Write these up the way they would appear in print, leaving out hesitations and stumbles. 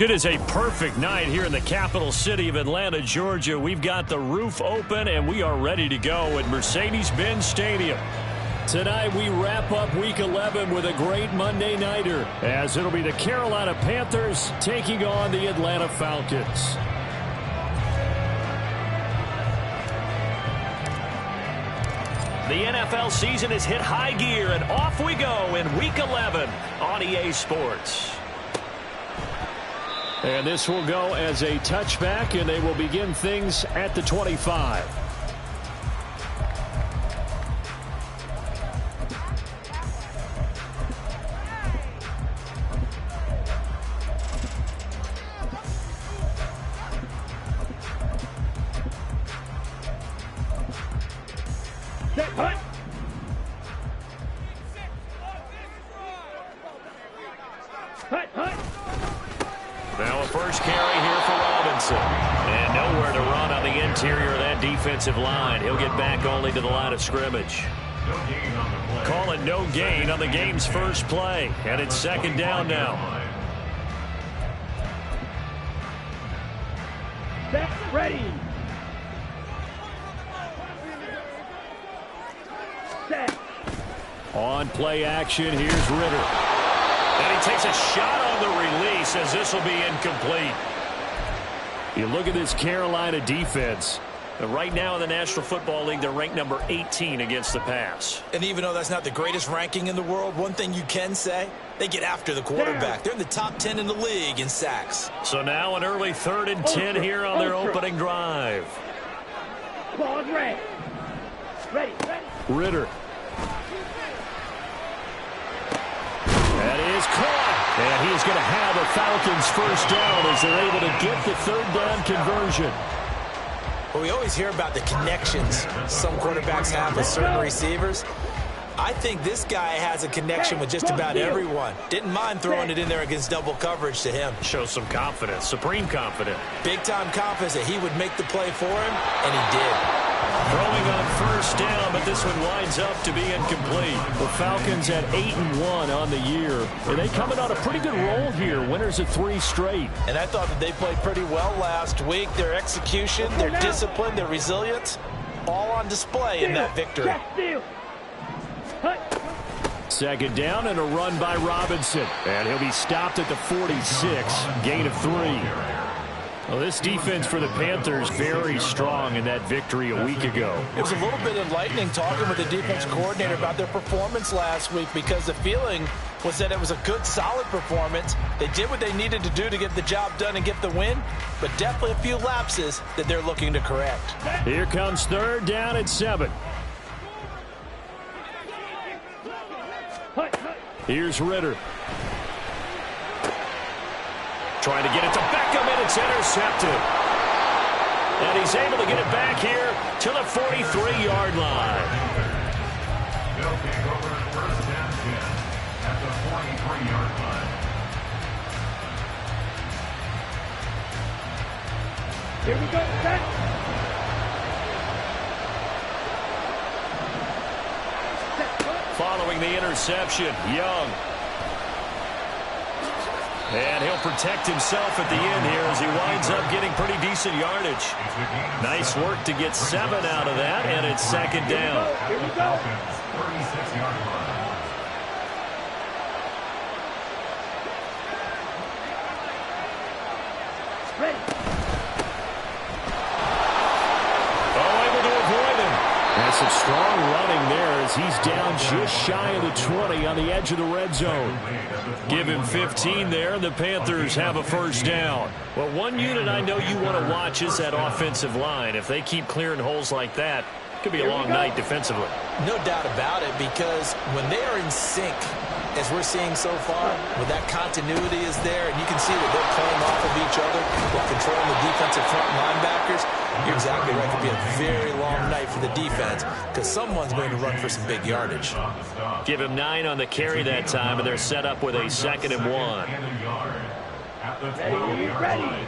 It is a perfect night here in the capital city of Atlanta, Georgia. We've got the roof open, and we are ready to go at Mercedes-Benz Stadium. Tonight, we wrap up Week 11 with a great Monday nighter, as it'll be the Carolina Panthers taking on the Atlanta Falcons. The NFL season has hit high gear, and off we go in Week 11 on EA Sports. And this will go as a touchback, and they will begin things at the 25. Now a first carry here for Robinson. And nowhere to run on the interior of that defensive line. He'll get back only to the line of scrimmage. Call it no gain on the game's first play. And it's second down now. Set, ready. Set. On play action, here's Ritter. And he takes a shot on the release as this will be incomplete. You look at this Carolina defense. Right now in the National Football League, they're ranked number 18 against the pass. And even though that's not the greatest ranking in the world, one thing you can say, they get after the quarterback. They're in the top 10 in the league in sacks. So now an early 3rd and 10 here on their opening drive. Ball ready. Ready. Ritter. That is caught. And he is going to have a Falcons first down as they're able to get the 3rd down conversion. Well, we always hear about the connections some quarterbacks have with certain receivers. I think this guy has a connection with just about everyone. Didn't mind throwing it in there against double coverage to him. Shows some confidence, supreme confidence. Big-time confidence that he would make the play for him, and he did. Throwing on first down, but this one winds up to be incomplete. The Falcons at 8-1 on the year. And they coming on a pretty good roll here. Winners of 3 straight. And I thought that they played pretty well last week. Their execution, their discipline, their resilience, all on display in that victory. Second down and a run by Robinson. And he'll be stopped at the 46. Gain of 3. Well, this defense for the Panthers very strong in that victory a week ago. It was a little bit enlightening talking with the defense coordinator about their performance last week, because the feeling was that it was a good, solid performance. They did what they needed to do to get the job done and get the win, but definitely a few lapses that they're looking to correct. Here comes 3rd down at 7. Here's Ritter. Trying to get it to Beckham, and it's intercepted. And he's able to get it back here to the 43-yard line. They'll take over first down 10 at the 43-yard line. Here we go. Set. Following the interception, Young. And he'll protect himself at the end here as he winds up getting pretty decent yardage. Nice work to get 7 out of that, and it's second down. Here we go. 36-yard line. Ready. Oh, able to avoid him. That's some strong running there as he's down just shy of the 20 on the edge of the red zone. Give him 15 there, and the Panthers have a first down. Well, one unit I know you want to watch is that offensive line. If they keep clearing holes like that, it could be a long night defensively. No doubt about it, because when they are in sync, as we're seeing so far, when that continuity is there, and you can see that they're playing off of each other, they're controlling the defensive front linebackers, you're exactly right. It could be a very long night for the defense, because someone's going to run for some big yardage. Give him 9 on the carry that time, and they're set up with a 2nd and 1. Ready.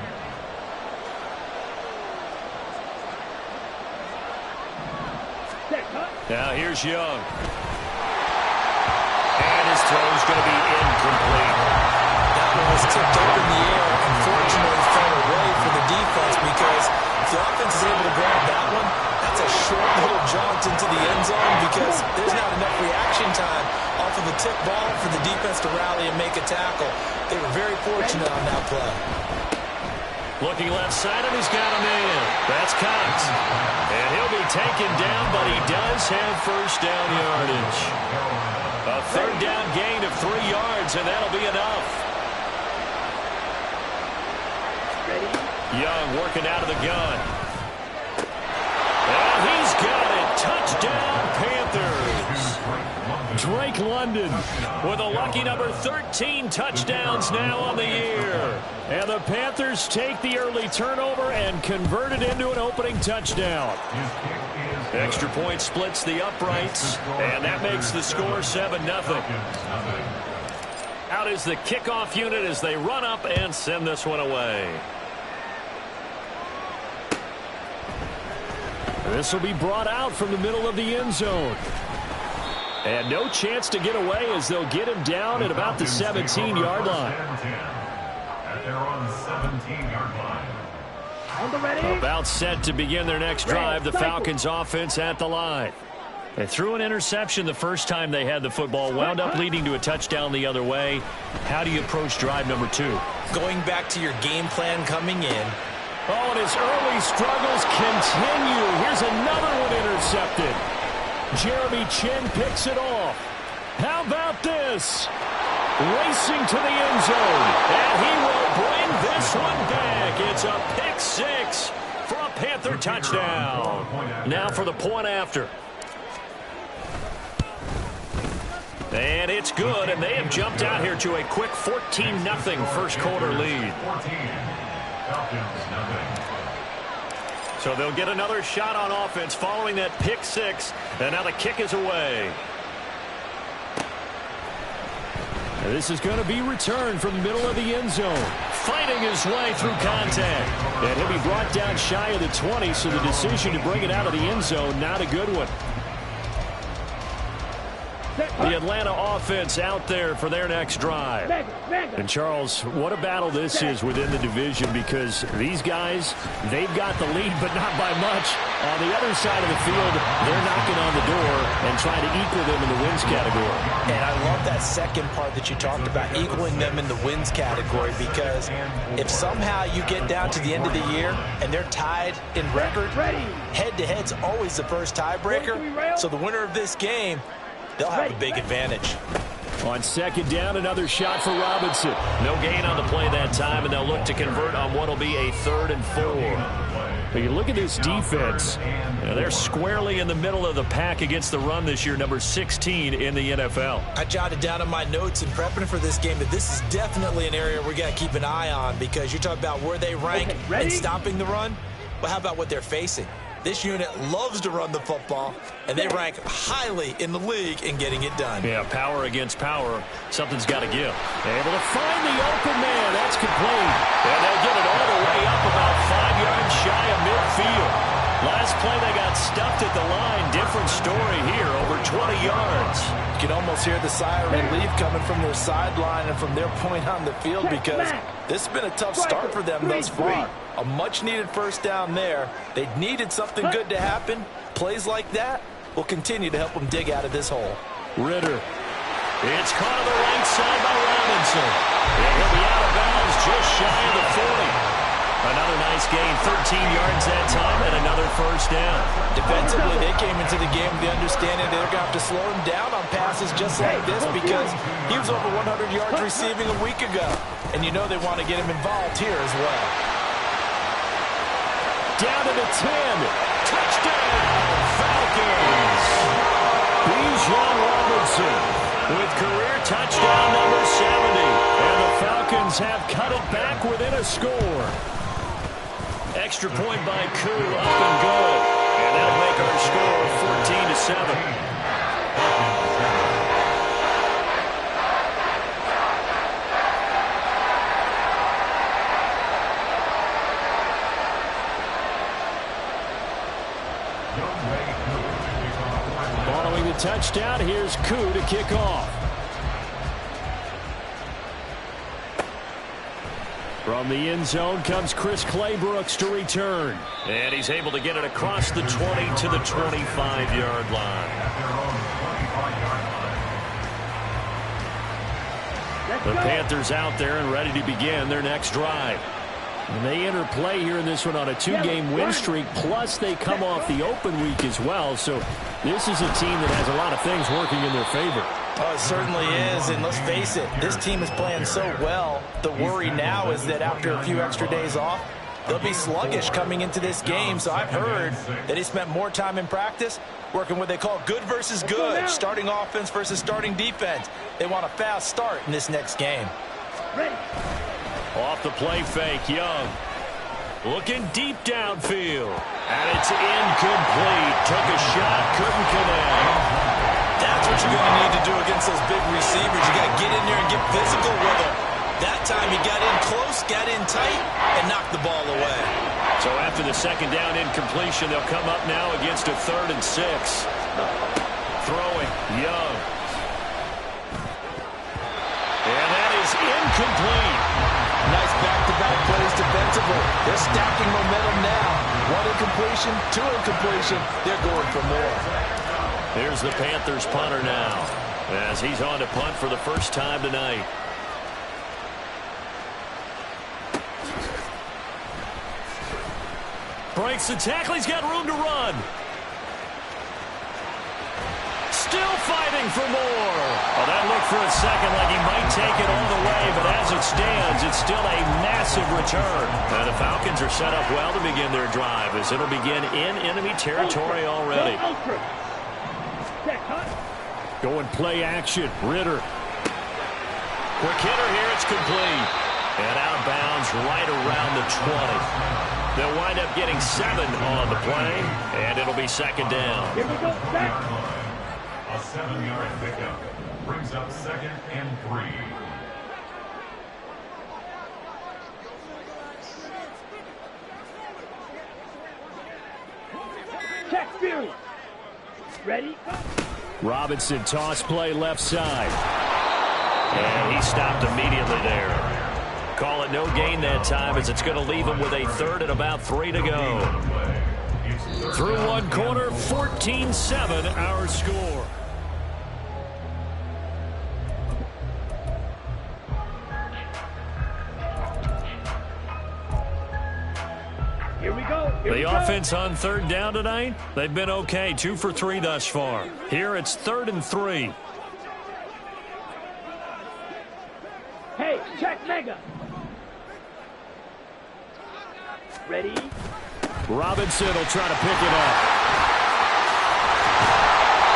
Now here's Young. And his throw is going to be incomplete. That one was tipped up in the air, unfortunately fell away for the defense because if the offense is able to grab that one, that's a short little jaunt into the end zone because there's not enough reaction time off of a tip ball for the defense to rally and make a tackle. They were very fortunate on that play. Looking left side, and he's got him in. That's Cox. And he'll be taken down, but he does have first down yardage. A third down gain of 3 yards, and that'll be enough. Young working out of the gun. And he's got it. Touchdown, Panthers. Drake London with a lucky number 13 touchdowns now on the year. And the Panthers take the early turnover and convert it into an opening touchdown. Extra point splits the uprights, and that makes the score 7-0. Out is the kickoff unit as they run up and send this one away. This will be brought out from the middle of the end zone. And no chance to get away as they'll get him down at about the 17-yard line. At their own 17-yard line. On the ready. About set to begin their next drive, the Falcons offense at the line. They threw an interception the first time they had the football, wound up leading to a touchdown the other way. How do you approach drive number 2? Going back to your game plan coming in. Oh, and his early struggles continue. Here's another one intercepted. Jeremy Chin picks it off. How about this? Racing to the end zone. And he will bring this one back. It's a pick 6 for a Panther touchdown. Now for the point after. And it's good, and they have jumped out here to a quick 14-0 first quarter lead. So they'll get another shot on offense following that pick 6, and now the kick is away. This is going to be returned from the middle of the end zone. Fighting his way through contact. And he'll be brought down shy of the 20, so the decision to bring it out of the end zone, not a good one. The Atlanta offense out there for their next drive. And, Charles, what a battle this is within the division because these guys, they've got the lead, but not by much. On the other side of the field, they're knocking on the door and trying to equal them in the wins category. And I love that second part that you talked about, equaling them in the wins category, because if somehow you get down to the end of the year and they're tied in record, head-to-head's always the first tiebreaker. So the winner of this game, they'll have a big advantage. On second down, another shot for Robinson. No gain on the play that time, and they'll look to convert on what will be a 3rd and 4. But you look at this defense. They're squarely in the middle of the pack against the run this year, number 16 in the NFL. I jotted down in my notes in prepping for this game that this is definitely an area we got to keep an eye on because you talk about where they rank in stopping the run. Well, how about what they're facing? This unit loves to run the football, and they rank highly in the league in getting it done. Yeah, power against power. Something's got to give. Able to find the open man. That's complete. And they'll get it all the way up about 5 yards shy of midfield. Last play, they got stuffed at the line. Different story here, over 20 yards. You can almost hear the sigh of relief coming from their sideline and from their point on the field because this has been a tough start for them thus far. A much-needed first down there. They needed something good to happen. Plays like that will continue to help them dig out of this hole. Ritter. It's caught on the right side by Robinson. And he'll be out of bounds just shy of the 40. Another nice gain, 13 yards that time, and another first down. Defensively, they came into the game with the understanding they're going to have to slow him down on passes just like this because he was over 100 yards receiving a week ago. And you know they want to get him involved here as well. Down to the 10. Touchdown, Falcons. Bijan Robinson with career touchdown number 70. And the Falcons have cut it back within a score. Extra point by Koo, up and good. And that'll make our score 14-7. Following the touchdown, here's Koo to kick off. From the end zone comes Chris Claybrooks to return. And he's able to get it across the 20 to the 25-yard line. The Panthers out there and ready to begin their next drive. And they enter play here in this one on a 2-game win streak, plus they come off the open week as well. So this is a team that has a lot of things working in their favor. Oh, it certainly is, and let's face it, this team is playing so well. The worry now is that after a few extra days off, they'll be sluggish coming into this game. So I've heard that he spent more time in practice working what they call good versus good, starting offense versus starting defense. They want a fast start in this next game. Off the play fake, Young. Looking deep downfield. And it's incomplete. Took a shot, couldn't connect. That's what you're going to need to do against those big receivers. You got to get in there and get physical with them. That time he got in close, got in tight, and knocked the ball away. So after the second down incompletion, they'll come up now against a 3rd and 6. Throwing, Young. And that is incomplete. Nice back-to-back plays defensively. They're stacking momentum now. 1 incompletion, 2 incompletion. They're going for more. Here's the Panthers punter now, as he's on to punt for the first time tonight. Breaks the tackle. He's got room to run. Still fighting for more. Oh, that looked for a second like he might take it all the way, but as it stands, it's still a massive return. And the Falcons are set up well to begin their drive, as it'll begin in enemy territory already. Going play action. Ritter. Quick hitter here. It's complete. And out of bounds right around the 20. They'll wind up getting 7 on the play, and it'll be second down. Here we go. Back. A 7-yard pickup brings up 2nd and 3. Check Fury. Ready? Robinson toss play left side. And he stopped immediately there. Call it no gain that time, as it's going to leave him with a 3rd and about 3 to go. Through one quarter, 14-7 our score. Here we go. Here we The go. offense on 3rd down tonight, they've been okay. 2 for 3 thus far. Here it's 3rd and 3. Hey, check Mega. Ready? Robinson will try to pick it up.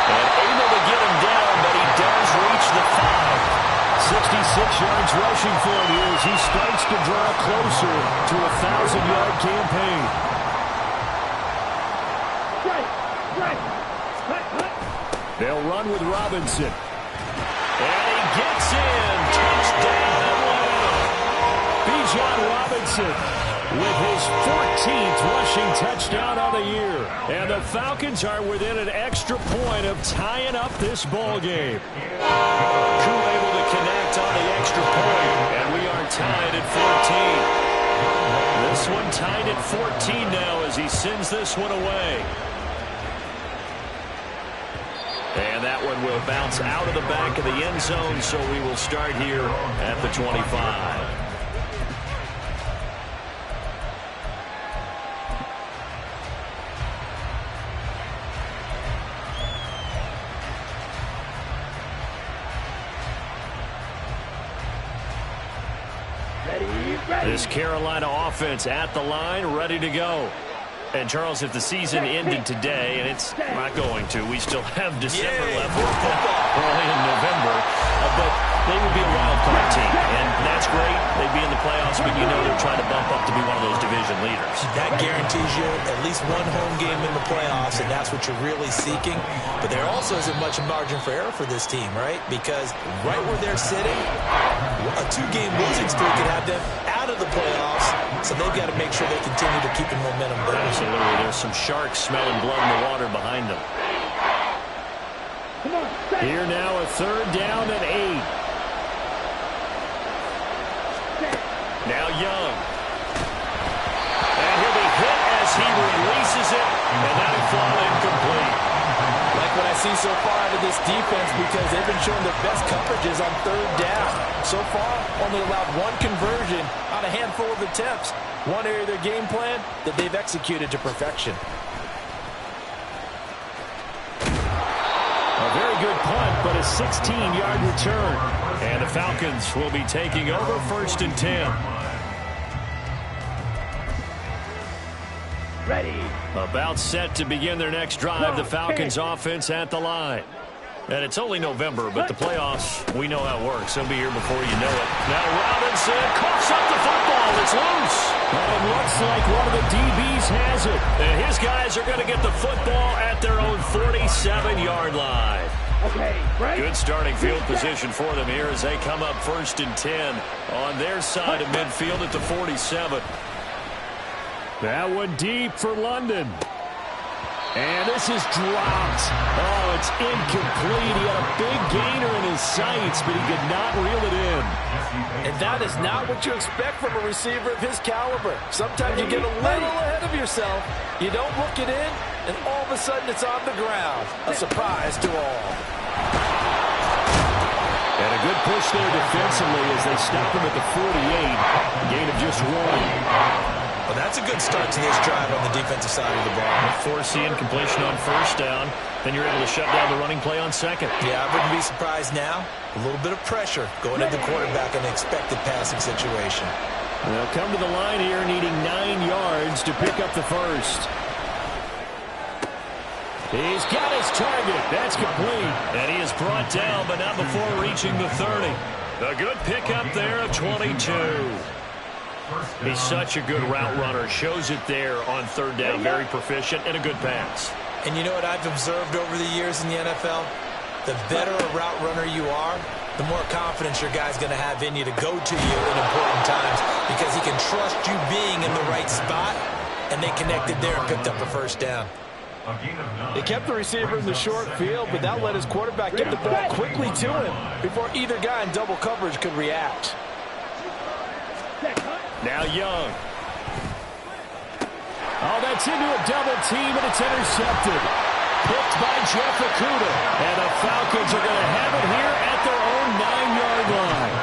And able to get him down, but he does reach the 5. 66 yards rushing for him here as he starts to draw closer to a 1,000-yard campaign. They'll run with Robinson. And he gets in. Touchdown. Bijan Robinson with his 14th rushing touchdown of the year. And the Falcons are within an extra point of tying up this ball game. Koo able to connect on the extra point, and we are tied at 14. This one tied at 14 now as he sends this one away. And that one will bounce out of the back of the end zone, so we will start here at the 25. This Carolina offense at the line, ready to go. And, Charles, if the season ended today, and it's not going to, we still have December left, early in November, but they would be a wild card team, and that's great. They'd be in the playoffs, but you know they're trying to bump up to be one of those division leaders. That guarantees you at least one home game in the playoffs, and that's what you're really seeking. But there also isn't much margin for error for this team, right? Because right where they're sitting, a 2-game losing streak could have them out of the playoffs, so they've got to make sure they continue to keep the momentum going. Absolutely. There's some sharks smelling blood in the water behind them. Come on. Here now, a 3rd down and 8. Now Young. And he'll be hit as he releases it, and that'll fall incomplete. Like what I see so far out of this defense, because they've been showing their best coverages on third down. So far, only allowed one conversion on a handful of attempts. One area of their game plan that they've executed to perfection. A very good punt, but a 16-yard return. And the Falcons will be taking over 1st and 10. Ready. About set to begin their next drive, the Falcons offense at the line. And it's only November, but the playoffs, we know how it works. They'll be here before you know it. Now Robinson coughs up the football. It's loose. And it looks like one of the DBs has it. And his guys are going to get the football at their own 47-yard line. Okay, right. Good starting field position for them here as they come up 1st and 10 on their side of midfield at the 47. That one deep for London. And this is dropped. Oh, it's incomplete. He had a big gainer in his sights, but he could not reel it in. And that is not what you expect from a receiver of his caliber. Sometimes you get a little ahead of yourself. You don't look it in, and all of a sudden it's on the ground. A surprise to all. And a good push there defensively as they stop him at the 48. Gain of just 1. Well, that's a good start to this drive on the defensive side of the ball. Forcing completion on 1st down. Then you're able to shut down the running play on 2nd. Yeah, I wouldn't be surprised now. A little bit of pressure going at the quarterback in an expected passing situation. They'll come to the line here needing 9 yards to pick up the 1st. He's got his target. That's complete. And he is brought down, but not before reaching the 30. A good pickup there of 22. He's such a good route runner. Shows it there on 3rd down. Very proficient and a good pass. And you know what I've observed over the years in the NFL? The better a route runner you are, the more confidence your guy's going to have in you to go to you in important times because he can trust you being in the right spot, and they connected there and picked up a 1st down. They kept the receiver in the short field, but that let his quarterback get the ball quickly to him before either guy in double coverage could react. Now Young. Oh, that's into a double team, and it's intercepted. Picked by Jeff Okudah. And the Falcons are going to have it here at their own 9-yard line.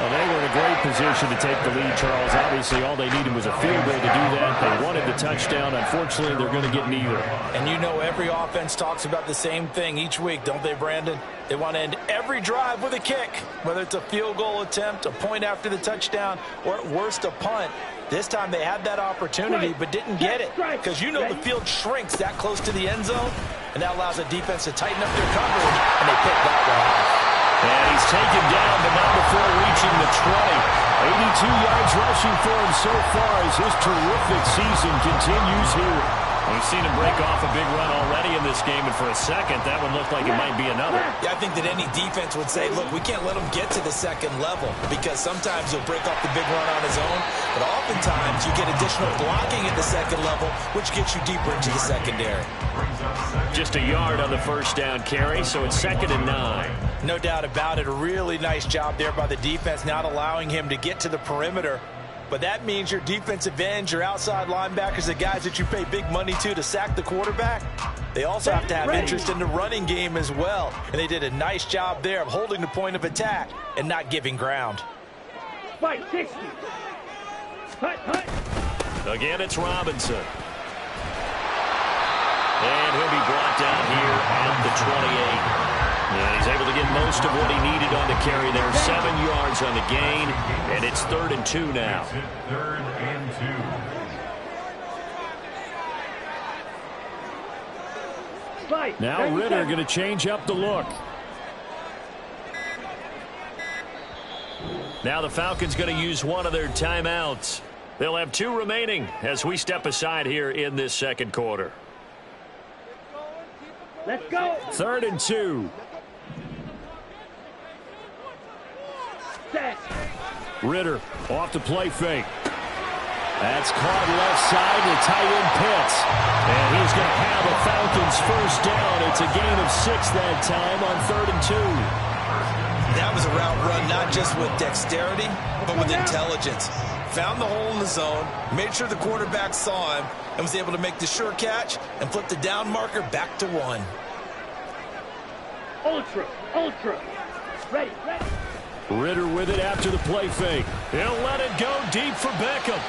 Well, they were in a great position to take the lead, Charles. Obviously, all they needed was a field goal to do that. They wanted the touchdown. Unfortunately, they're going to get neither. And you know every offense talks about the same thing each week, don't they, Brandon? They want to end every drive with a kick, whether it's a field goal attempt, a point after the touchdown, or at worst, a punt. This time they had that opportunity but didn't get it because you know the field shrinks that close to the end zone, and that allows the defense to tighten up their coverage, and they pick that one off. And he's taken down, but not before reaching the 20. 82 yards rushing for him so far as his terrific season continues here. We've seen him break off a big run already in this game, and for a second, that one looked like it might be another. Yeah, I think that any defense would say, look, we can't let him get to the 2nd level because sometimes he'll break off the big run on his own, but oftentimes you get additional blocking at the 2nd level, which gets you deeper into the secondary. Just a yard on the 1st down carry, so it's 2nd and 9. No doubt about it. A really nice job there by the defense, not allowing him to get to the perimeter. But that means your defensive ends, your outside linebackers, the guys that you pay big money to sack the quarterback, they also have to have interest in the running game as well. And they did a nice job there of holding the point of attack and not giving ground. Fight 60. Hut, hut. Again, it's Robinson. And he'll be brought down here at the 28. And he's able to get most of what he needed on the carry there. 7 yards on the gain, and it's 3rd and 2 now. 3rd and 2. Fight. Now Ritter going to change up the look. Now the Falcons going to use one of their timeouts. They'll have 2 remaining as we step aside here in this 2nd quarter. Let's go. 3rd and 2. Set. Ritter off the play fake. That's caught left side to tight end Pitts. And he's going to have a Falcons 1st down. It's a gain of 6 that time on 3rd and 2. That was a route run not just with dexterity, but with intelligence. found the hole in the zone, made sure the quarterback saw him, and was able to make the sure catch and flip the down marker back to 1. Ultra. Ready. Ritter with it after the play fake. He'll let it go deep for Beckham.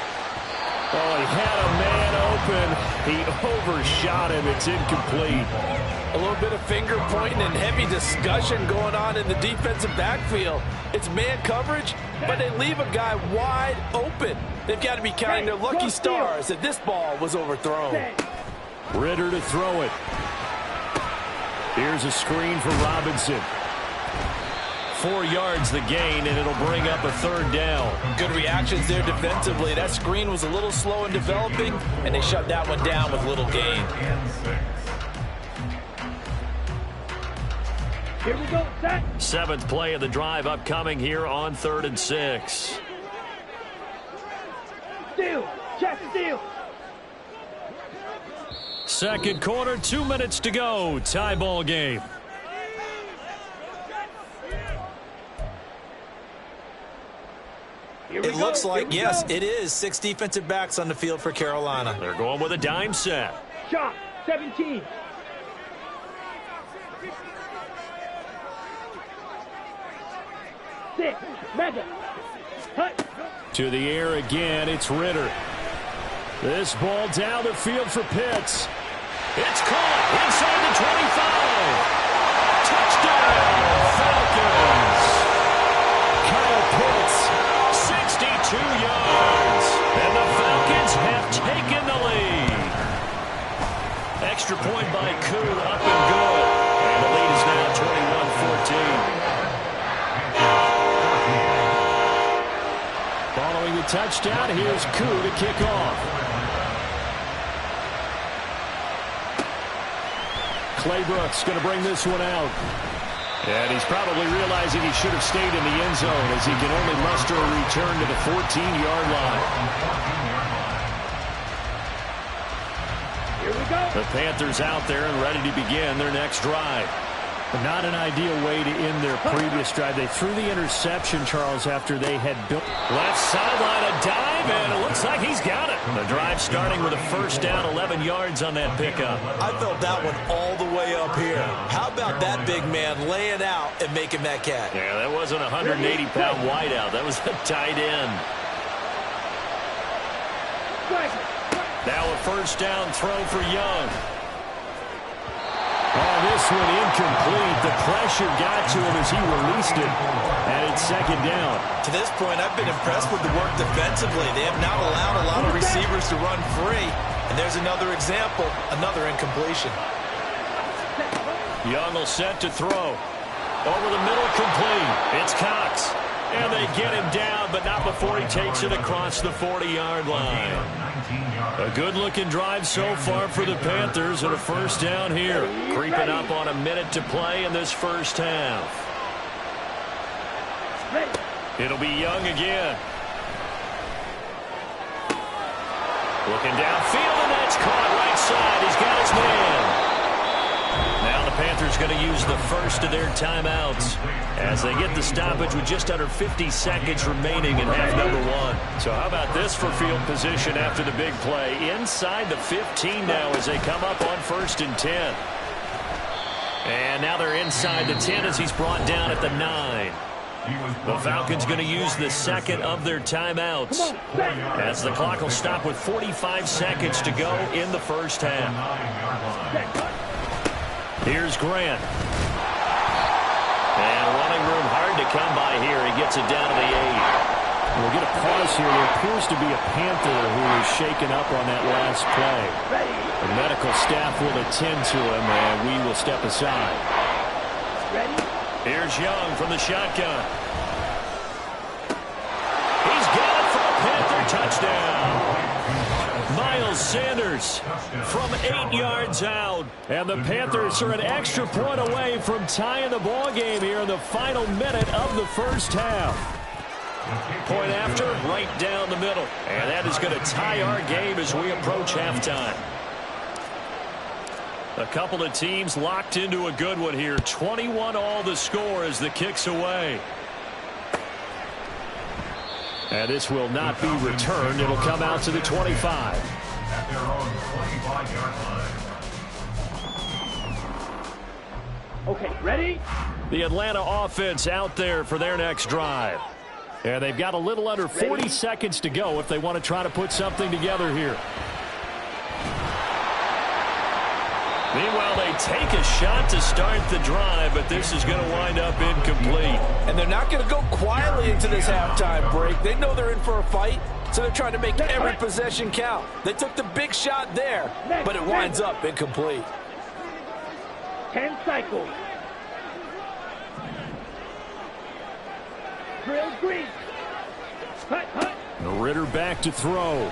Oh, he had a man open. He overshot him. It's incomplete. A little bit of finger pointing and heavy discussion going on in the defensive backfield. It's man coverage, but they leave a guy wide open. They've got to be counting their lucky stars that this ball was overthrown. Ritter to throw it. Here's a screen for Robinson. 4 yards the gain, and it'll bring up a 3rd down. Good reactions there defensively. That screen was a little slow in developing, and they shut that one down with little gain. Here we go, set. 7th play of the drive upcoming here on 3rd and 6. Steal. Check steal. 2nd quarter, 2 minutes to go. Tie ball game. It looks like, yes, it is 6 defensive backs on the field for Carolina. They're going with a dime set. Shot. 17. Six. Mega. Hut. To the air again, it's Ritter. This ball down the field for Pitts. It's caught inside the 25. Touchdown, Falcons. Kyle Pitts, 62 yards. And the Falcons have taken the lead. Extra point by Koo, up and good. And the lead is now 21-14. Following the touchdown, here's Koo to kick off. Claybrooks going to bring this one out. And he's probably realizing he should have stayed in the end zone as he can only muster a return to the 14-yard line. Here we go. The Panthers out there and ready to begin their next drive. But not an ideal way to end their previous drive. They threw the interception, Charles, after they had built. Left sideline, a dive, and it looks like he's got it. The drive starting with a 1st down, 11 yards on that pickup. I felt that one all the way up here. How about that big man laying out and making that catch? Yeah, that wasn't a 180-pound wideout. That was a tight end. Now a 1st down throw for Young. Oh, this one incomplete. The pressure got to him as he released it. And it's 2nd down. To this point, I've been impressed with the work defensively. They have not allowed a lot of receivers to run free. And there's another example, another incompletion. Young will set to throw. Over the middle, complete. It's Cox. And they get him down, but not before he takes it across the 40-yard line. A good-looking drive so far for the Panthers and a 1st down here. Creeping up on a minute to play in this 1st half. It'll be Young again. Looking downfield, and that's caught right side. He's got his man. Now the Panthers going to use the first of their timeouts as they get the stoppage with just under 50 seconds remaining in half number 1. So how about this for field position after the big play? Inside the 15 now as they come up on 1st and 10. And now they're inside the 10 as he's brought down at the 9. The Falcons going to use the 2nd of their timeouts as the clock will stop with 45 seconds to go in the 1st half. Here's Grant. And running room hard to come by here. He gets it down to the 8. We'll get a pause here. There appears to be a Panther who is shaken up on that last play. The medical staff will attend to him, and we will step aside. Here's Young from the shotgun. He's got it for a Panther touchdown. Miles Sanders from 8 yards out. And the Panthers are an extra point away from tying the ball game here in the final minute of the 1st half. Point after, right down the middle. And that is going to tie our game as we approach halftime. A couple of teams locked into a good one here. 21 all the score as the kick's away. And this will not be returned. It'll come out to the 25. At their own 25-yard line. Okay, ready? The Atlanta offense out there for their next drive. And they've got a little under 40 seconds to go if they want to try to put something together here. Meanwhile, they take a shot to start the drive, but this is going to wind up incomplete. And they're not going to go quietly into this halftime break. They know they're in for a fight, so they're trying to make every possession count. They took the big shot there, but it winds up incomplete. 10 cycles. Drill green. Hut, hut. Ritter back to throw.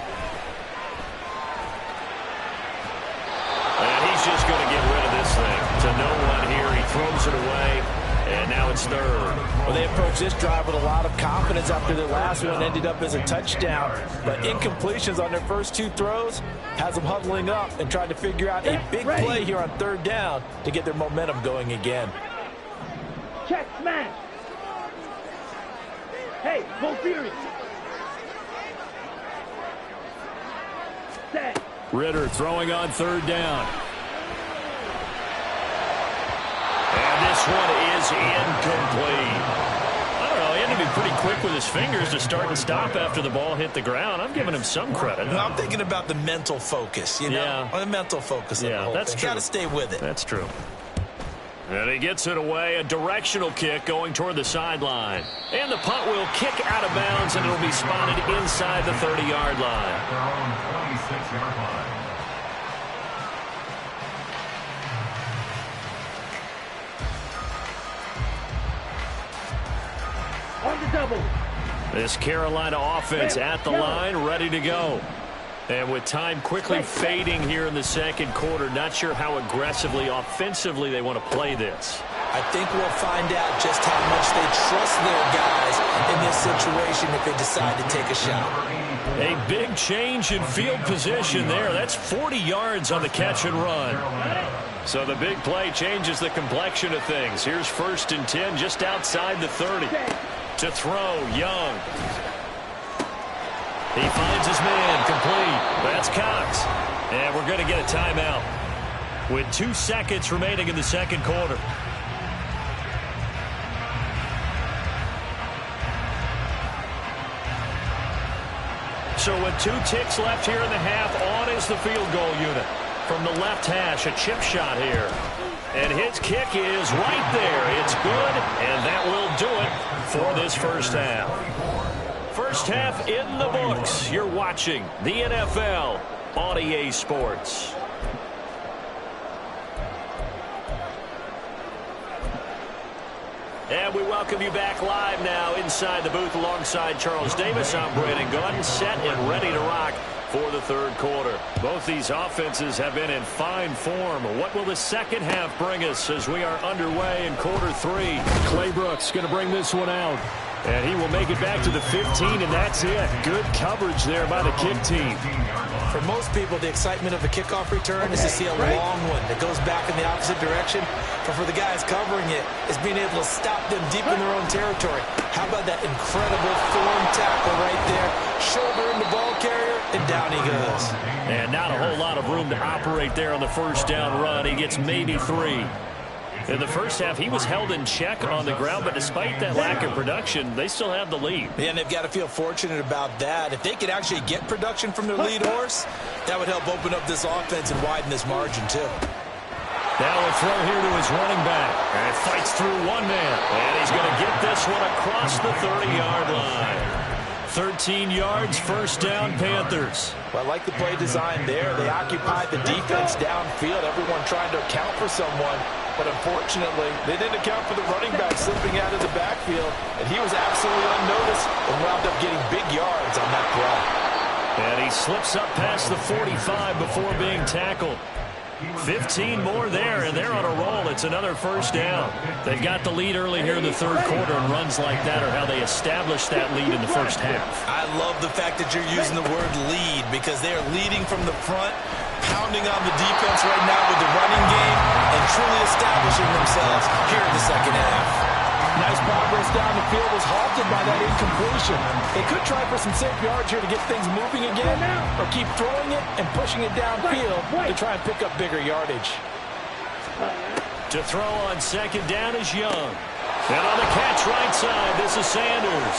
And he's just going to get rid of this thing to no one here. He throws it away, and now it's third. Well, they approached this drive with a lot of confidence after their last one ended up as a touchdown. But incompletions on their first two throws has them huddling up and trying to figure out a big play here on third down to get their momentum going again. Check smash. Hey, go Fury. Set. Ritter throwing on third down. And this one is incomplete. I don't know, he had to be pretty quick with his fingers to start and stop after the ball hit the ground. I'm giving him some credit. No, I'm thinking about the mental focus, you know? Yeah. The mental focus of the whole that's thing. true. Got to stay with it. That's true. And he gets it away, a directional kick going toward the sideline. And the punt will kick out of bounds, and it'll be spotted inside the 30-yard line. At their own 26-yard line. On the double. This Carolina offense at the line, ready to go. And with time quickly fading here in the second quarter, not sure how aggressively, offensively they want to play this. I think we'll find out just how much they trust their guys in this situation if they decide to take a shot. A big change in field position there. That's 40 yards on the catch and run. So the big play changes the complexion of things. Here's 1st and 10 just outside the 30. To throw, Young. He finds his man, complete. That's Cox. And we're going to get a timeout with 2 seconds remaining in the second quarter. So with 2 ticks left here in the half, on is the field goal unit. From the left hash, a chip shot here. And his kick is right there. It's good, and that will do it for this first half. First half in the books. You're watching the NFL on EA Sports. And we welcome you back live now inside the booth alongside Charles Davis. I'm Brandon Gunn, set and ready to rock for the third quarter. Both these offenses have been in fine form. What will the second half bring us as we are underway in quarter 3? Clay Brooks going to bring this one out. And he will make it back to the 15, and that's it. Good coverage there by the kick team. For most people, the excitement of a kickoff return is to see a long one that goes back in the opposite direction. But for the guys covering it, it's being able to stop them deep in their own territory. How about that incredible form tackle right there? Shoulder in the ball carrier, and down he goes. And not a whole lot of room to operate there on the first down run. He gets maybe 3. In the first half, he was held in check on the ground, but despite that lack of production, they still have the lead. Yeah, and they've got to feel fortunate about that. If they could actually get production from their lead horse, that would help open up this offense and widen this margin, too. Now a throw here to his running back. And fights through one man. And he's going to get this one across the 30-yard line. 13 yards, first down, Panthers. Well, I like the play design there. They occupied the defense downfield, everyone trying to account for someone. But unfortunately, they didn't account for the running back slipping out of the backfield, and he was absolutely unnoticed and wound up getting big yards on that play. And he slips up past the 45 before being tackled. 15 more there, and they're on a roll. It's another first down. They've got the lead early here in the third quarter, and runs like that are how they establish that lead in the first half. I love the fact that you're using the word lead because they're leading from the front, pounding on the defense right now with the running game, and truly establishing themselves here in the second half. Nice progress down the field was halted by that incompletion. They could try for some safe yards here to get things moving again, or keep throwing it and pushing it downfield to try and pick up bigger yardage. To throw on second down is Young. And on the catch right side, this is Sanders.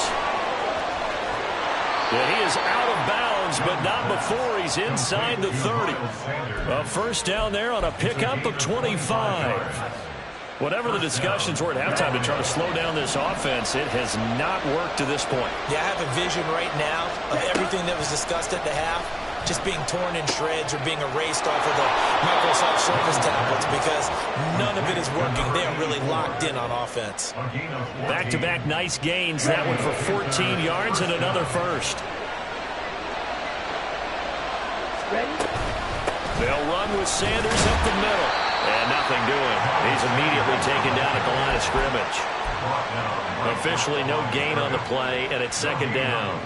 Yeah, he is out of bounds, but not before he's inside the 30. A first down there on a pickup of 25. Whatever the discussions were at halftime to try to slow down this offense, it has not worked to this point. Yeah, I have a vision right now of everything that was discussed at the half just being torn in shreds or being erased off of the Microsoft Surface tablets because none of it is working. They are really locked in on offense. Back-to-back nice gains. That one for 14 yards and another first. Ready? They'll run with Sanders up the middle. And nothing doing. He's immediately taken down at the line of scrimmage. Officially no gain on the play, and it's second down.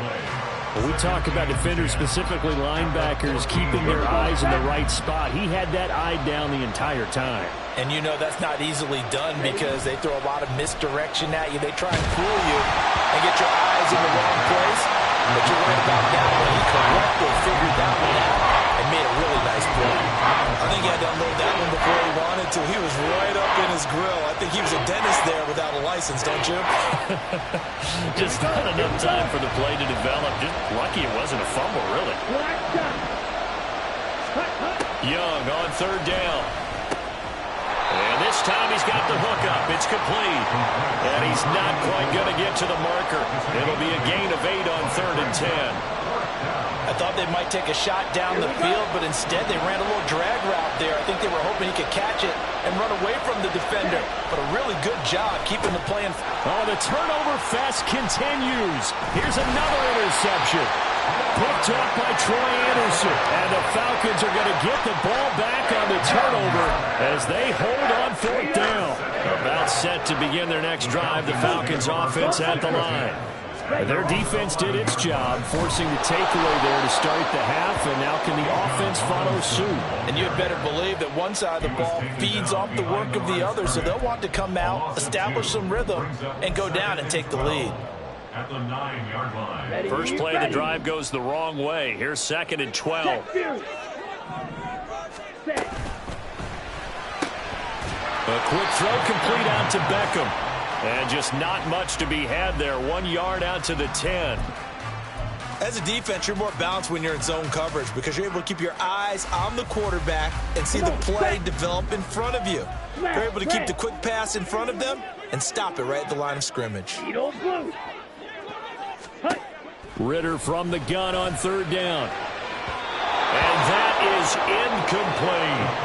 Well, we talk about defenders, specifically linebackers, keeping their eyes in the right spot. He had that eye down the entire time. And you know that's not easily done because they throw a lot of misdirection at you. They try and fool you and get your eyes in the wrong place. But you're right about that one. He correctly figured that one out and made a really nice play. I think he had to unload that one before he wanted to. He was right up in his grill. I think he was a dentist there without a license, don't you? Just not enough time for the play to develop. Just lucky it wasn't a fumble, really. Young on third down. And this time he's got the hook up. It's complete. And he's not quite going to get to the marker. It'll be a gain of 8 on 3rd and 10. I thought they might take a shot down the field, but instead they ran a little drag route there. I think they were hoping he could catch it and run away from the defender. But a really good job keeping the play in. Oh, the turnover fest continues. Here's another interception. Picked up by Troy Anderson. And the Falcons are going to get the ball back on the turnover as they hold on 4th down. About set to begin their next drive. The Falcons offense at the line. Their defense did its job, forcing the takeaway there to start the half, and now can the offense follow suit? And you'd better believe that one side of the ball feeds off the work of the other, so they'll want to come out, establish some rhythm, and go down and take the lead. At the 9-yard line. First play of the drive goes the wrong way. Here's 2nd and 12. A quick throw complete out to Beckham. And just not much to be had there. 1 yard out to the 10. As a defense, you're more balanced when you're in zone coverage because you're able to keep your eyes on the quarterback and see the play develop in front of you. You're able to keep the quick pass in front of them and stop it right at the line of scrimmage. Ritter from the gun on 3rd down. And that is incomplete.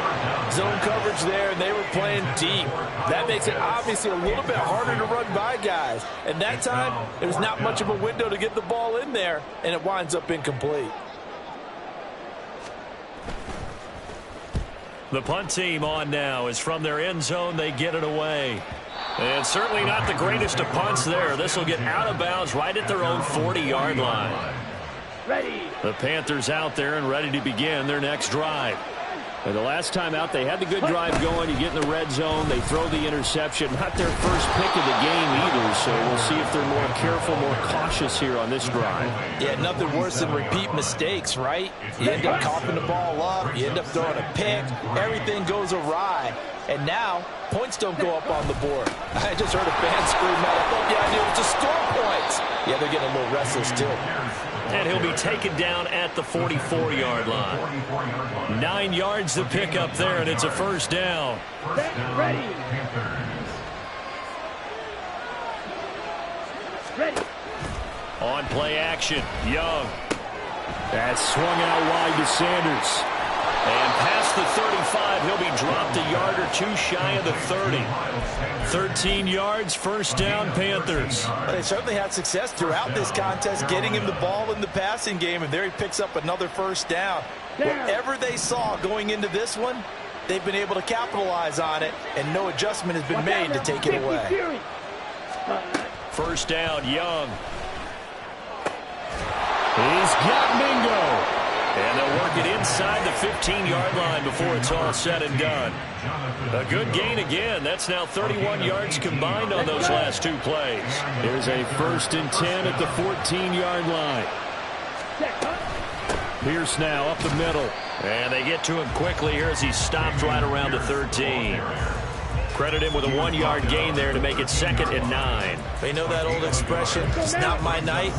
Zone coverage there, and they were playing deep. That makes it obviously a little bit harder to run by guys. And that time, there's not much of a window to get the ball in there, and it winds up incomplete. The punt team on now is from their end zone. They get it away. And certainly not the greatest of punts there. This will get out of bounds right at their own 40-yard line. Ready. The Panthers out there and ready to begin their next drive. And the last time out, they had the good drive going. You get in the red zone. They throw the interception. Not their first pick of the game either, so we'll see if they're more careful, more cautious here on this drive. Yeah, nothing worse than repeat mistakes, right? You end up coughing the ball up. You end up throwing a pick. Everything goes awry. And now, points don't go up on the board. I just heard a fan scream out. I thought the idea was to score points. Yeah, they're getting a little restless, too. And he'll be taken down at the 44-yard line. 9 yards to pick up there, and it's a first down. Ready. Ready. On play action, Young. That's swung out wide to Sanders. And past the 35, he'll be dropped a yard or two shy of the 30. 13 yards, first down, Panthers. Well, they certainly had success throughout this contest, getting him the ball in the passing game, and there he picks up another first down. Whatever they saw going into this one, they've been able to capitalize on it, and no adjustment has been made to take it away. First down, Young. He's got Mingo. And they'll work it inside the 15-yard line before it's all said and done. A good gain again. That's now 31 yards combined on those last two plays. Here's a 1st and 10 at the 14-yard line. Pierce now up the middle. And they get to him quickly here as he stopped right around the 13. Credit him with a 1-yard gain there to make it 2nd and 9. They know that old expression, it's not my night.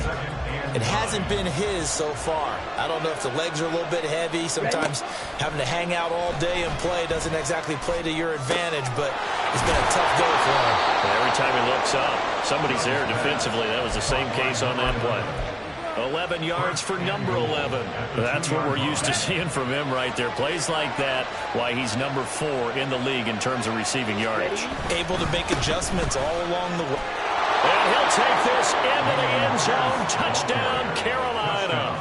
It hasn't been his so far. I don't know if the legs are a little bit heavy. Sometimes having to hang out all day and play doesn't exactly play to your advantage, but it's been a tough go for him. Every time he looks up, somebody's there defensively. That was the same case on that play. 11 yards for number 11. That's what we're used to seeing from him right there. Plays like that, why he's number 4 in the league in terms of receiving yardage. Able to make adjustments all along the way. And he'll take this into the end zone. Touchdown, Carolina.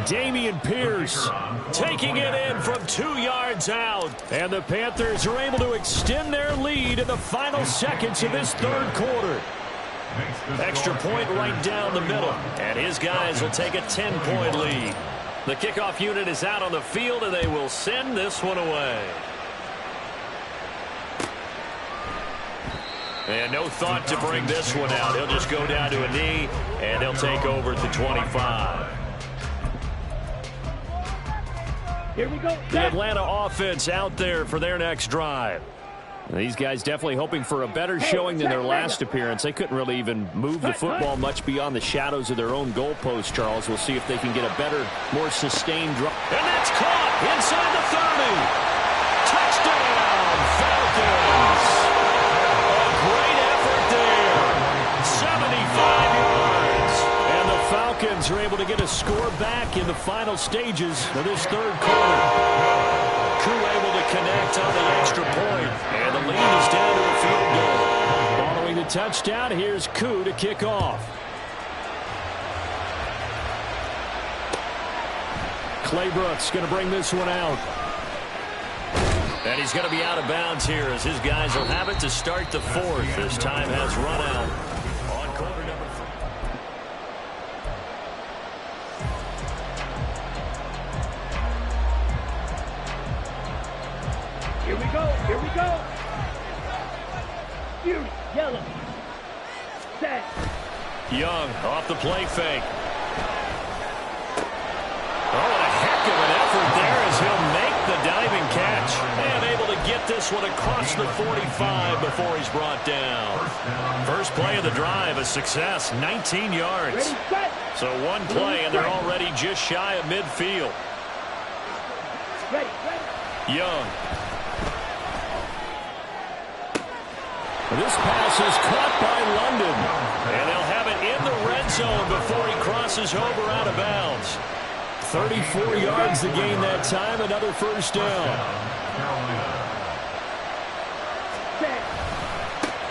Dameon Pierce taking it in from 2 yards out. And the Panthers are able to extend their lead in the final seconds of this 3rd quarter. Extra point right down the middle. And his guys will take a 10-point lead. The kickoff unit is out on the field, and they will send this one away. And no thought to bring this one out. He'll just go down to a knee, and he'll take over at the 25. Here we go. The Atlanta offense out there for their next drive. These guys definitely hoping for a better showing than their last appearance. They couldn't really even move the football much beyond the shadows of their own goalpost, Charles. We'll see if they can get a better, more sustained drive. And that's caught inside the 30. Touchdown, Falcons. A great effort there. 75 yards. And the Falcons are able to get a score back in the final stages of this 3rd quarter. Koo able to connect on the extra point. And the lead is down to a field goal. Following the touchdown, here's Koo to kick off. Claybrook's going to bring this one out. And he's going to be out of bounds here as his guys will have it to start the 4th. This time has run out on quarter number 3. Here we go. Here we go. Fury, yellow. Set. Young off the play fake. Oh, what a heck of an effort there as he'll make the diving catch. And able to get this one across the 45 before he's brought down. First play of the drive, a success, 19 yards. Ready, set. So one play, and they're already just shy of midfield. Ready, ready. Young. This pass is caught by London. And they'll have it in the red zone before he crosses over out of bounds. 34 yards to gain that time, another first down.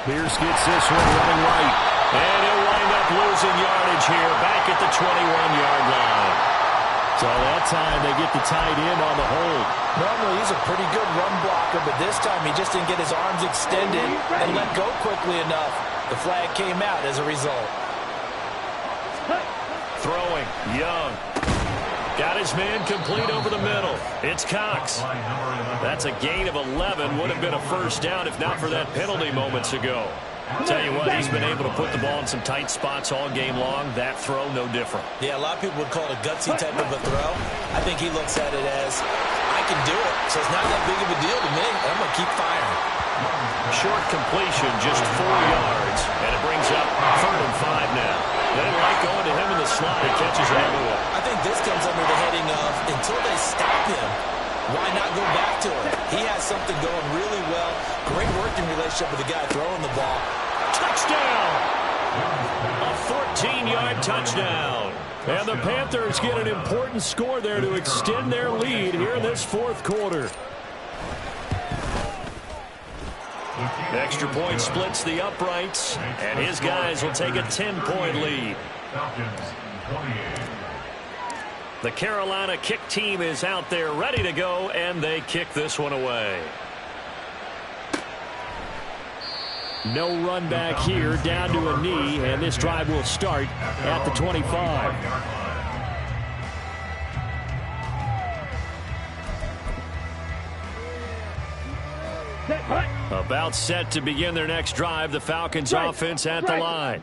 Pierce gets this one running right. And he'll wind up losing yardage here back at the 21-yard line. So that time they get the tight end on the hold. Normally he's a pretty good run blocker, but this time he just didn't get his arms extended and let go quickly enough. The flag came out as a result. Throwing, Young. Got his man complete over the middle. It's Cox. That's a gain of 11. Would have been a first down if not for that penalty moments ago. Tell you what, he's been able to put the ball in some tight spots all game long. That throw, no different. Yeah, a lot of people would call it a gutsy type of a throw. I think he looks at it as, I can do it, so it's not that big of a deal to me. I'm going to keep firing. Short completion, just 4 yards, and it brings up 3rd and 5 now. They like going to him in the slot. He catches another one. I think this comes under the heading of, until they stop him, why not go back to him? He has something going really well. Great working relationship with the guy throwing the ball. Touchdown! A 14-yard touchdown. And the Panthers get an important score there to extend their lead here in this 4th quarter. The extra point splits the uprights, and his guys will take a 10-point lead. The Carolina kick team is out there ready to go, and they kick this one away. No run back here, down to a knee, and this drive will start at the 25. Set, hut. About set to begin their next drive, the Falcons offense at the line.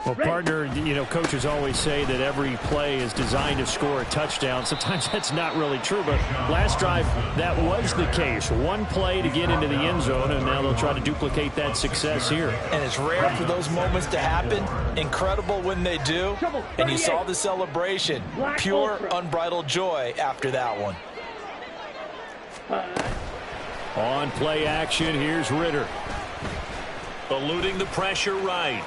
Well, partner, you know, coaches always say that every play is designed to score a touchdown. Sometimes that's not really true, but last drive, that was the case. One play to get into the end zone, and now they'll try to duplicate that success here. And it's rare for those moments to happen. Incredible when they do. And you saw the celebration. Pure, unbridled joy after that one. On play action, here's Ritter. Eluding the pressure right.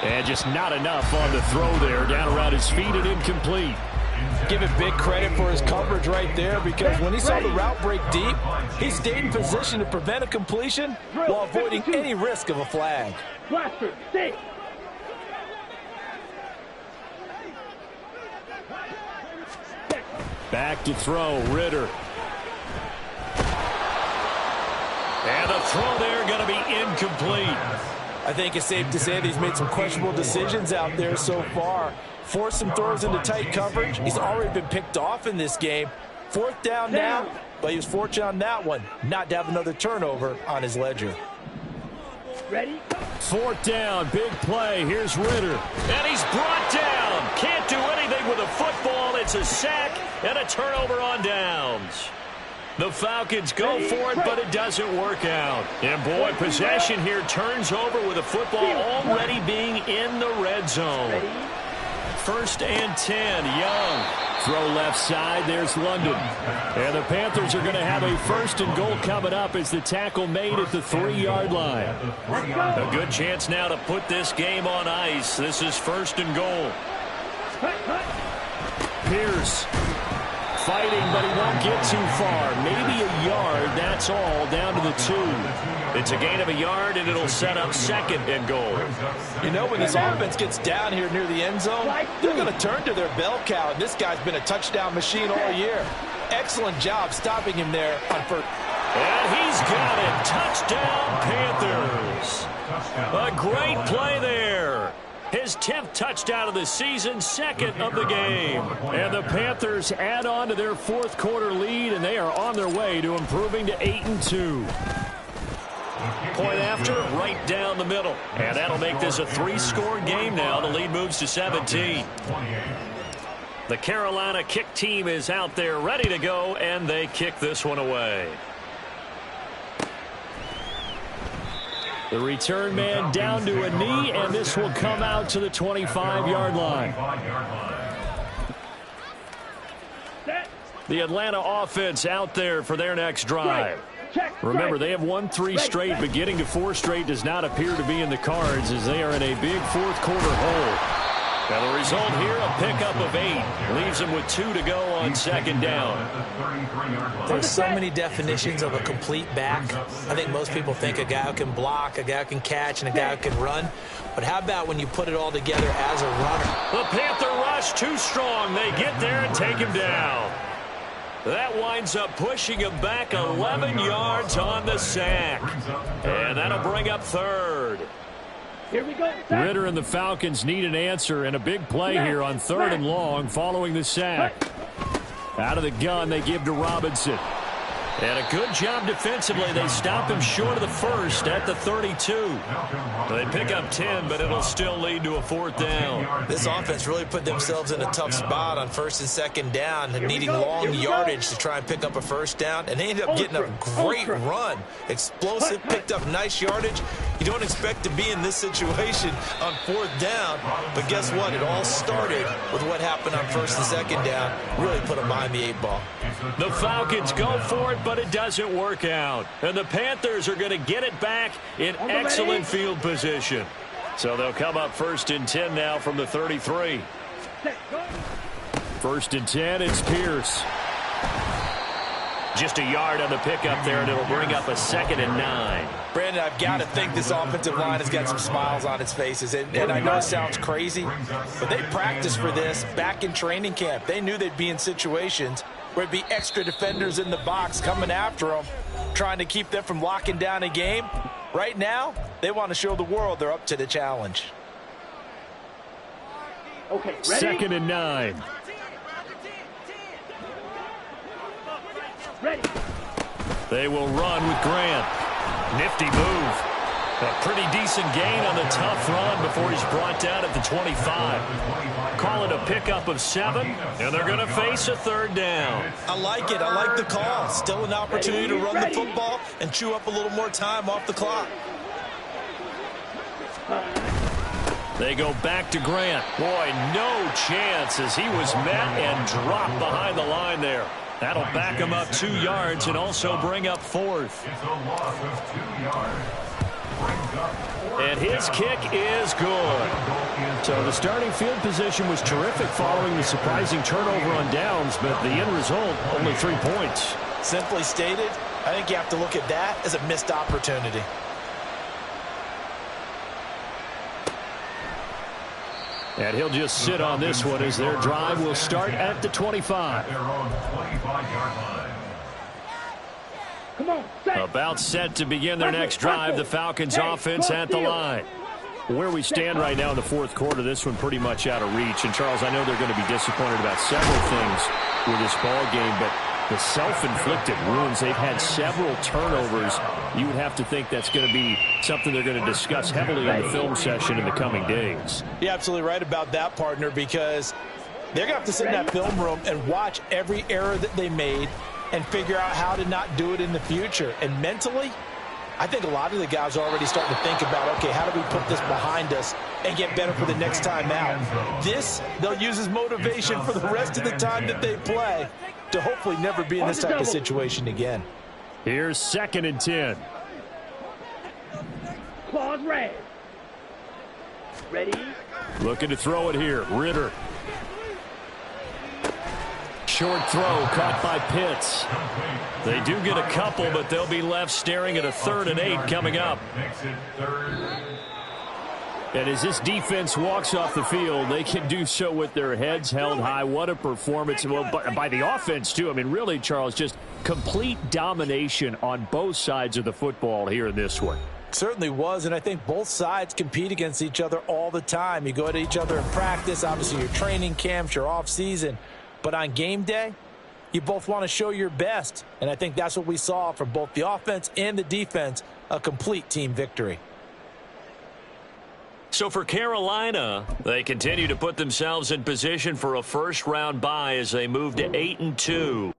And just not enough on the throw there. Down around his feet and incomplete. Give it big credit for his coverage right there, because when he saw the route break deep, he stayed in position to prevent a completion while avoiding any risk of a flag. Blaster, stay. Back to throw, Ritter. And the throw there going to be incomplete. I think it's safe to say that he's made some questionable decisions out there so far. Forced some throws into tight coverage. He's already been picked off in this game. Fourth down now, but he was fortunate on that one not to have another turnover on his ledger. Ready? Fourth down, big play. Here's Ritter. And he's brought down. Can't do anything with a football. It's a sack and a turnover on downs. The Falcons go for it, but it doesn't work out. And, boy, possession here turns over with the football already being in the red zone. First and 10, Young. Throw left side, there's London. And the Panthers are going to have a first and goal coming up as the tackle made at the 3-yard line. A good chance now to put this game on ice. This is first and goal. Pierce. Fighting, but he won't get too far. Maybe a yard, that's all, down to the 2. It's a gain of a yard, and it'll set up second and goal. You know, when this offense gets down here near the end zone, they're going to turn to their bell cow, and this guy's been a touchdown machine all year. Excellent job stopping him there on first. And he's got it. Touchdown, Panthers. A great play there. His 10th touchdown of the season, second of the game. And the Panthers add on to their fourth quarter lead, and they are on their way to improving to 8-2. Point after, right down the middle. And that'll make this a 3-score game now. The lead moves to 17. The Carolina kick team is out there ready to go, and they kick this one away. The return man down to a knee, and this will come out to the 25-yard line. The Atlanta offense out there for their next drive. Remember, they have won 3 straight, but getting to 4 straight does not appear to be in the cards as they are in a big fourth quarter hole. Now the result here, a pickup of 8. Leaves them with 2 to go on second down. There's so many definitions of a complete back. I think most people think a guy who can block, a guy who can catch, and a guy who can run. But how about when you put it all together as a runner? The Panther rush too strong. They get there and take him down. That winds up pushing him back 11 yards on the sack. And that'll bring up third. Here we go. Ritter and the Falcons need an answer, and a big play here on third and long following the sack. Out of the gun, they give to Robinson. And a good job defensively. They stop him short of the first at the 32. They pick up 10, but it'll still lead to a fourth down. This offense really put themselves in a tough spot on first and second down, needing long yardage to try and pick up a first down. And they ended up getting a great run. Explosive, picked up nice yardage. You don't expect to be in this situation on fourth down. But guess what? It all started with what happened on first and second down. Really put them behind the 8 ball. The Falcons go for it, but it doesn't work out. And the Panthers are going to get it back in excellent field position. So they'll come up first and 10 now from the 33. First and 10, it's Pierce. Just a yard on the pickup there, and it'll bring up a second and 9. Brandon, I've got to think this offensive line has got some smiles on its faces. And I know it sounds crazy, but they practiced for this back in training camp. They knew they'd be in situations where it'd be extra defenders in the box coming after them, trying to keep them from locking down a game. Right now, they want to show the world they're up to the challenge. Okay, ready? Second and 9. Ready. They will run with Grant. Nifty move. A pretty decent gain on the tough run before he's brought down at the 25. Call it a pickup of 7, and they're going to face a 3rd down. I like it. I like the call. Still an opportunity to run the football and chew up a little more time off the clock. They go back to Grant. Boy, no chance as he was met and dropped behind the line there. That'll back him up 2 yards and also bring up 4th. It's a loss of 2 yards. And his kick is good. So the starting field position was terrific following the surprising turnover on downs, but the end result, only 3 points. Simply stated, I think you have to look at that as a missed opportunity. And he'll just sit on this one as their drive will start at the 25. Their own 25-yard line. Come on, set. About set to begin their next drive, the Falcons offense at the line. Where we stand right now in the 4th quarter, this one pretty much out of reach. And, Charles, I know they're going to be disappointed about several things with this ball game, but the self-inflicted wounds, they've had several turnovers. You would have to think that's going to be something they're going to discuss heavily on the film session in the coming days. You're absolutely right about that, partner, because they're going to have to sit in that film room and watch every error that they made and figure out how to not do it in the future. And mentally, I think a lot of the guys are already starting to think about, okay, how do we put this behind us and get better for the next time out? This, they'll use as motivation for the rest of the time that they play to hopefully never be in this type of situation again. Here's 2nd and 10. Claws red. Ready? Looking to throw it here. Ritter. Short throw caught by Pitts. They do get a couple, but they'll be left staring at a 3rd and 8 coming up. And as this defense walks off the field, they can do so with their heads held high. What a performance. Well, by the offense, too. I mean, really, Charles, just complete domination on both sides of the football here in this one. Certainly was, and I think both sides compete against each other all the time. You go at each other in practice, obviously your training camps, your off-season. But on game day, you both want to show your best. And I think that's what we saw from both the offense and the defense, a complete team victory. So for Carolina, they continue to put themselves in position for a first-round bye as they move to 8-2.